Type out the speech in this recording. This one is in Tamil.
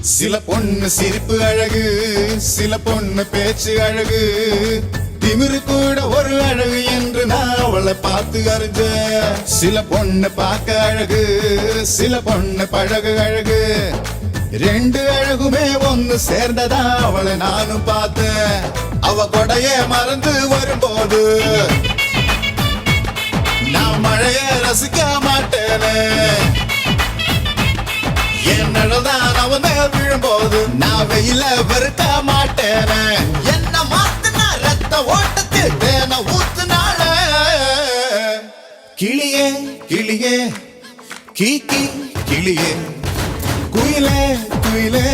சில பொண்ணு சிரிப்பு அழகு, சில பொண்ணு பேச்சு அழகு, திமிரு கூட ஒரு அழகு என்று நான் அவளை பார்த்து அறிஞ்ச. சில பொண்ணு பார்க்க அழகு, சில பொண்ணு பழகு அழகு, ரெண்டு அழகுமே ஒன்னு சேர்ந்ததா அவளை நானும் பார்த்தேன். அவ கொடைய மறந்து வரும்போது நான் மழைய ரசிக்க மாட்டேனே. என் நிழல்தான் அவன் மேல் விழும்போது நான் வெயில வெறுக்க மாட்டேனே. என்ன மாத்துனா ரத்த ஓட்டத்தில் தேன ஊத்துனால. கிளியே கிளியே கீக்கி கிளியே, குயிலே குயிலே